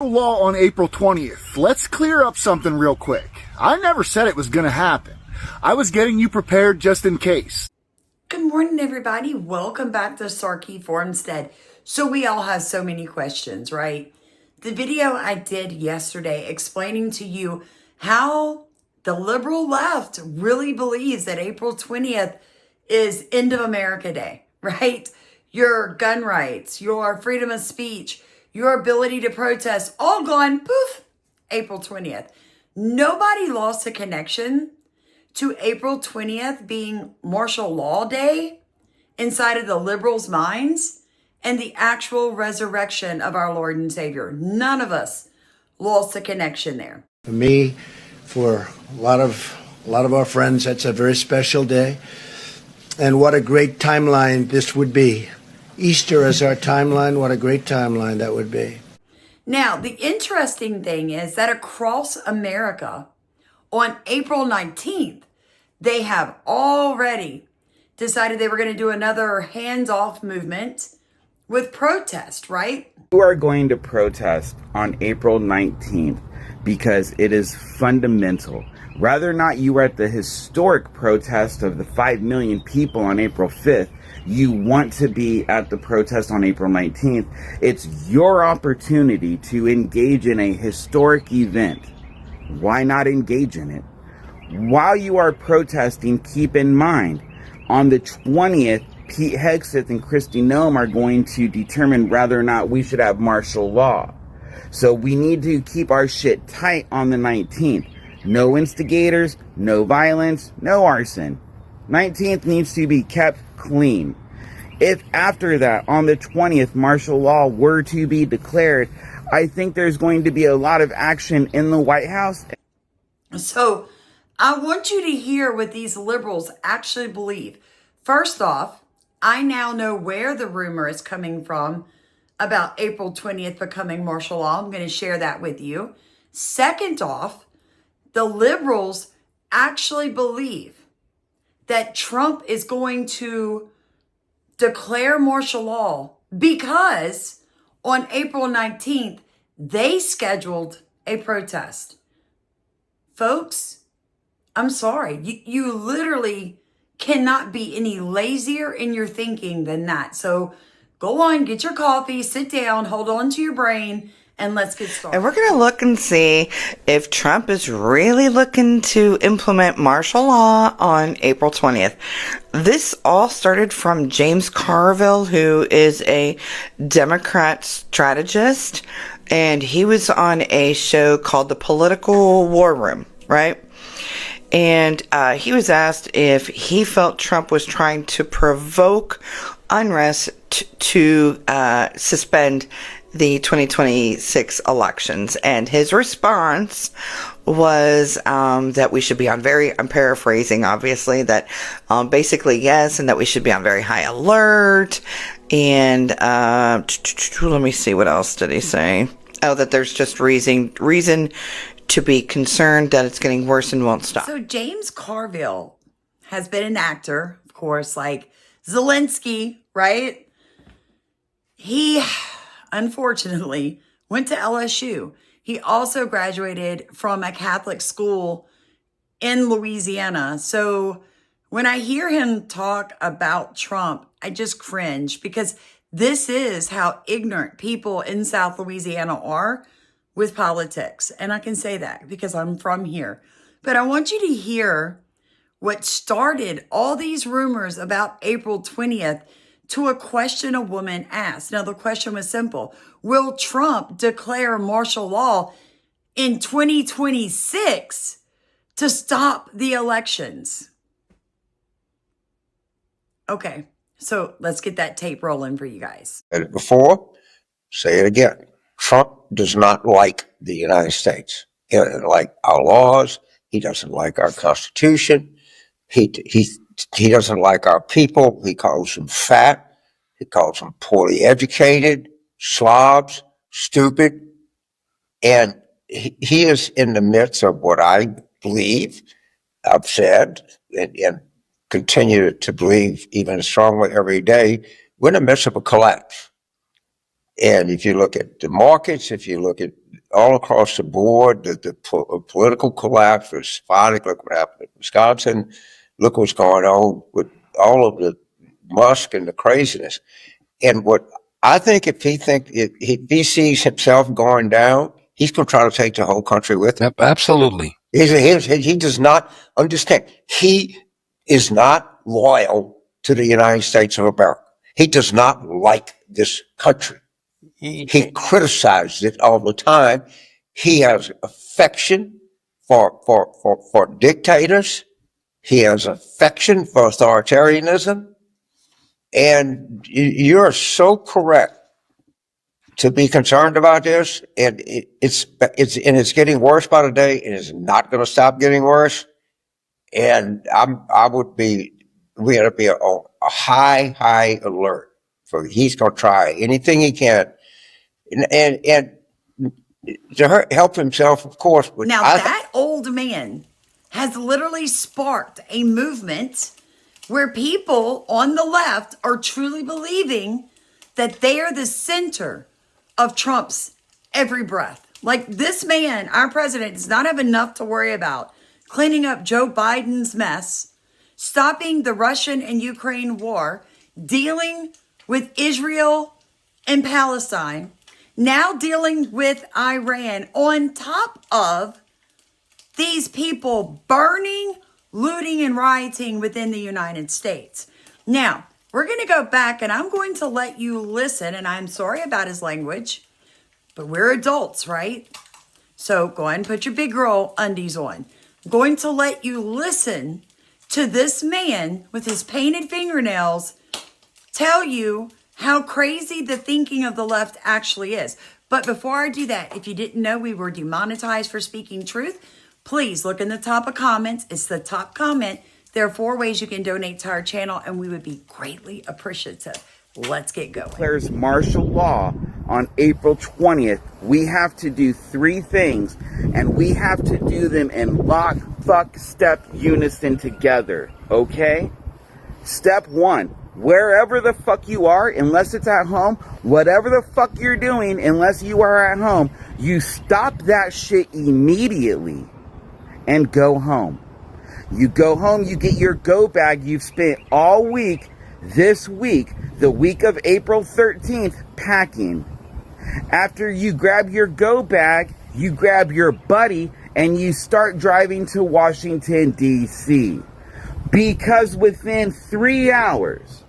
martial law on April 20th. Let's clear up something real quick. I never said it was going to happen. I was getting you prepared just in case. Good morning, everybody. Welcome back to Sarkey Formstead. So we all have so many questions, right? The video I did yesterday explaining to you how the liberal left really believes that April 20th is End of America Day, right? Your gun rights, your freedom of speech, your ability to protest, all gone, poof, April 20th. Nobody lost a connection to April 20th being martial law day inside of the liberals' minds and the actual resurrection of our Lord and Savior. None of us lost a connection there. For me, for a lot of our friends, that's a very special day. And what a great timeline this would be. Easter as our timeline, what a great timeline that would be. Now, the interesting thing is that across America, on April 19th, they have already decided they were going to do another hands-off movement with protest, right? You are going to protest on April 19th because it is fundamental. Rather not you were at the historic protest of the 5 million people on April 5th, you want to be at the protest on April 19th. It's your opportunity to engage in a historic event. Why not engage in it? While you are protesting, keep in mind, on the 20th, Pete Hegseth and Kristi Noem are going to determine whether or not we should have martial law. So we need to keep our shit tight on the 19th. No instigators, no violence, no arson. 19th needs to be kept clean. If after that, on the 20th, martial law were to be declared, I think there's going to be a lot of action in the White House. So I want you to hear what these liberals actually believe. First off, I now know where the rumor is coming from about April 20th becoming martial law. I'm going to share that with you. Second off, the liberals actually believe that Trump is going to declare martial law because on April 19th, they scheduled a protest. Folks, I'm sorry. You literally cannot be any lazier in your thinking than that. So go on, get your coffee, sit down, hold on to your brain, and let's get started. And we're going to look and see if Trump is really looking to implement martial law on April 20th. This all started from James Carville, who is a Democrat strategist, and he was on a show called The Political War Room, right? And he was asked if he felt Trump was trying to provoke unrest to suspend the 2026 elections. And his response was that we should be on I'm paraphrasing, obviously, that basically yes, and that we should be on very high alert. And let me see, what else did he say? Oh, that there's just reason to be concerned that it's getting worse and won't stop. So James Carville has been an actor, of course, like Zelensky, right? He, unfortunately, went to LSU. He also graduated from a Catholic school in Louisiana. So when I hear him talk about Trump, I just cringe because this is how ignorant people in South Louisiana are with politics. And I can say that because I'm from here. But I want you to hear what started all these rumors about April 20th to a question a woman asked. Now, the question was simple. Will Trump declare martial law in 2026 to stop the elections? Okay, so let's get that tape rolling for you guys. Said it before, say it again. Trump does not like the United States. He doesn't like our laws. He doesn't like our Constitution. He doesn't like our people. He calls them fat. He calls them poorly educated, slobs, stupid. And he is in the midst of what I believe, I've said, and continue to believe even strongly every day, we're in the midst of a collapse. And if you look at the markets, if you look at all across the board, the political collapse was spotty. Look what happened in Wisconsin. Look what's going on with all of the Musk and the craziness. And what I think, if he sees himself going down, he's going to try to take the whole country with him. Yep, absolutely. He does not understand. He is not loyal to the United States of America. He does not like this country. He criticizes it all the time. He has affection for dictators. He has affection for authoritarianism. And you're so correct to be concerned about this. And it's getting worse by the day. It is not going to stop getting worse. And we got to be on a high alert for he's going to try anything he can. And to help himself, of course. But now, that old man has literally sparked a movement where people on the left are truly believing that they are the center of Trump's every breath. Like, this man, our president, does not have enough to worry about cleaning up Joe Biden's mess, stopping the Russian and Ukraine war, dealing with Israel and Palestine, now dealing with Iran, on top of these people burning, looting, and rioting within the United States. Now, we're going to go back, and I'm going to let you listen, and I'm sorry about his language, but we're adults, right? So go ahead and put your big girl undies on. I'm going to let you listen to this man with his painted fingernails tell you how crazy the thinking of the left actually is. But before I do that, if you didn't know we were demonetized for speaking truth, please look in the top of comments. It's the top comment. There are 4 ways you can donate to our channel, and we would be greatly appreciative. Let's get going. Declares martial law on April 20th. We have to do 3 things, and we have to do them in lock, fuck, step, unison together, okay? Step 1, wherever the fuck you are, unless it's at home, whatever the fuck you're doing, unless you are at home, you stop that shit immediately and go home. You go home, you get your go bag you've spent all week, this week, the week of April 13th, packing. After you grab your go bag, you grab your buddy and you start driving to Washington, D.C. Because within 3 hours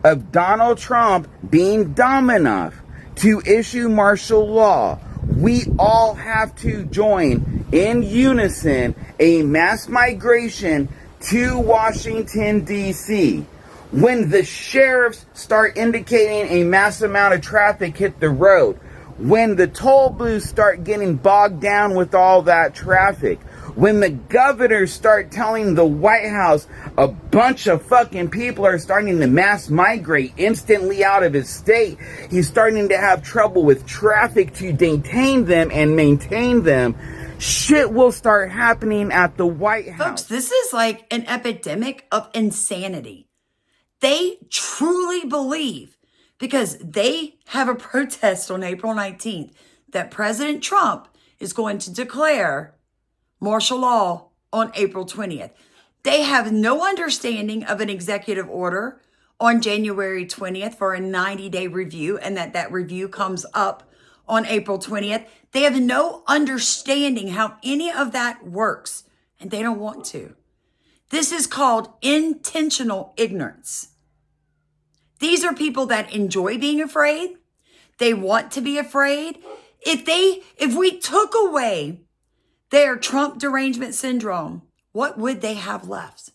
of Donald Trump being dumb enough to issue martial law, we all have to join in unison a mass migration to Washington, D.C. When the sheriffs start indicating a mass amount of traffic hit the road, when the toll booths start getting bogged down with all that traffic, when the governors start telling the White House a bunch of fucking people are starting to mass migrate instantly out of his state, he's starting to have trouble with traffic to detain them and maintain them, shit will start happening at the White House. Folks, this is like an epidemic of insanity. They truly believe, because they have a protest on April 19th, that President Trump is going to declare martial law on April 20th. They have no understanding of an executive order on January 20th for a 90-day review, and that review comes up on April 20th. They have no understanding how any of that works, and they don't want to. This is called intentional ignorance. These are people that enjoy being afraid. They want to be afraid. If we took away their Trump derangement syndrome, what would they have left?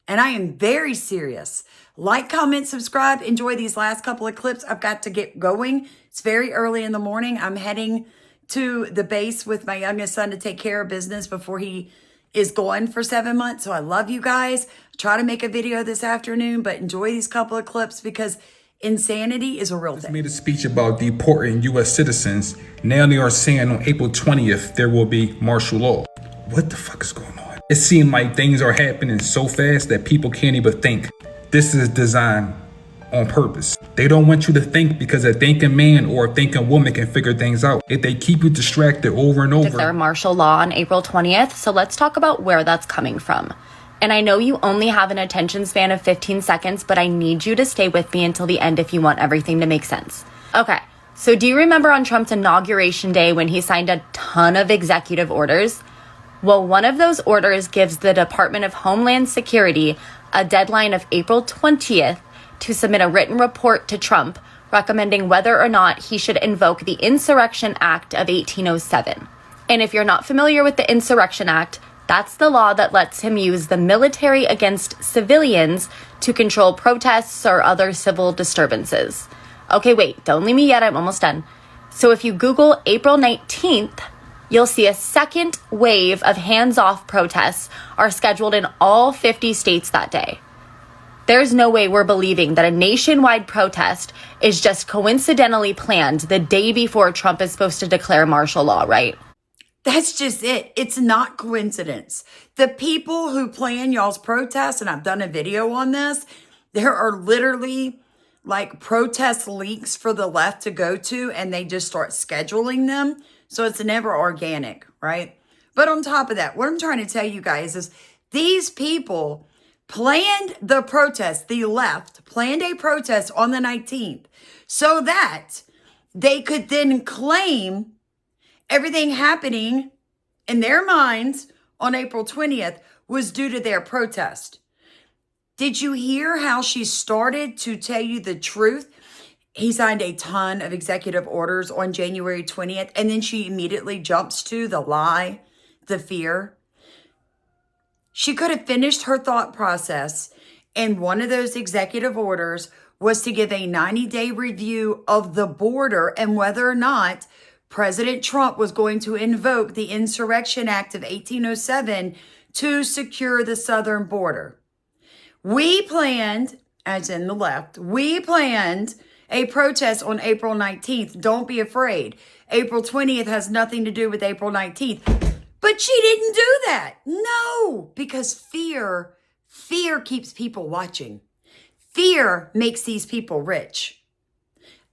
And I am very serious. Like, comment, subscribe. Enjoy these last couple of clips. I've got to get going. It's very early in the morning. I'm heading to the base with my youngest son to take care of business before he is gone for 7 months. So I love you guys. Try to make a video this afternoon, but enjoy these couple of clips because insanity is a real thing. Made a speech about deporting U.S. citizens. Now they are saying on April 20th, there will be martial law. What the fuck is going on? It seems like things are happening so fast that people can't even think. This is designed on purpose. They don't want you to think because a thinking man or a thinking woman can figure things out. If they keep you distracted over and over. Declare martial law on April 20th, so let's talk about where that's coming from. And I know you only have an attention span of 15 seconds, but I need you to stay with me until the end if you want everything to make sense. Okay, so do you remember on Trump's inauguration day when he signed a ton of executive orders? Well, one of those orders gives the Department of Homeland Security a deadline of April 20th to submit a written report to Trump recommending whether or not he should invoke the Insurrection Act of 1807. And if you're not familiar with the Insurrection Act, that's the law that lets him use the military against civilians to control protests or other civil disturbances. Okay, wait, don't leave me yet, I'm almost done. So if you Google April 19th, you'll see a second wave of hands-off protests are scheduled in all 50 states that day. There's no way we're believing that a nationwide protest is just coincidentally planned the day before Trump is supposed to declare martial law, right? That's just it. It's not coincidence. The people who plan y'all's protests, and I've done a video on this, there are literally like protest leagues for the left to go to, and they just start scheduling them. So it's never organic, right? But on top of that, what I'm trying to tell you guys is these people planned the protest, the left planned a protest on the 19th so that they could then claim everything happening in their minds on April 20th was due to their protest. Did you hear how she started to tell you the truth? He signed a ton of executive orders on January 20th, and then she immediately jumps to the lie, the fear. She could have finished her thought process, and one of those executive orders was to give a 90-day review of the border and whether or not President Trump was going to invoke the Insurrection Act of 1807 to secure the southern border. We planned, as in the left, we planned a protest on April 19th. Don't be afraid. April 20th has nothing to do with April 19th. But she didn't do that. No, because fear keeps people watching. Fear makes these people rich.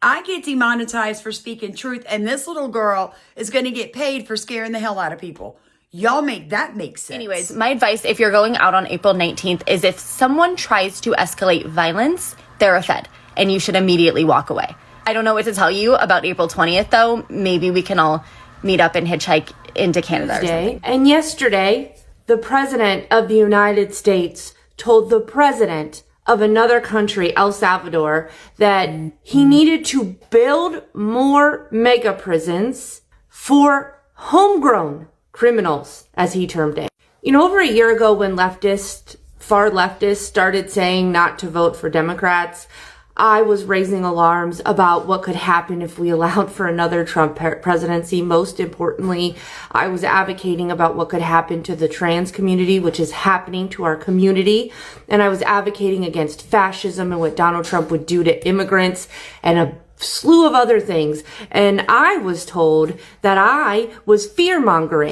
I get demonetized for speaking truth, and this little girl is going to get paid for scaring the hell out of people. Y'all make that make sense. Anyways, my advice if you're going out on April 19th is if someone tries to escalate violence, they're a Fed, and you should immediately walk away. I don't know what to tell you about April 20th, though. Maybe we can all meet up and hitchhike into Canada or something. And yesterday, the President of the United States told the President of another country, El Salvador, that he needed to build more mega prisons for homegrown criminals, as he termed it. You know, over a year ago when far leftists started saying not to vote for Democrats, I was raising alarms about what could happen if we allowed for another Trump presidency. Most importantly, I was advocating about what could happen to the trans community, which is happening to our community. And I was advocating against fascism and what Donald Trump would do to immigrants and a slew of other things. And I was told that I was fear-mongering.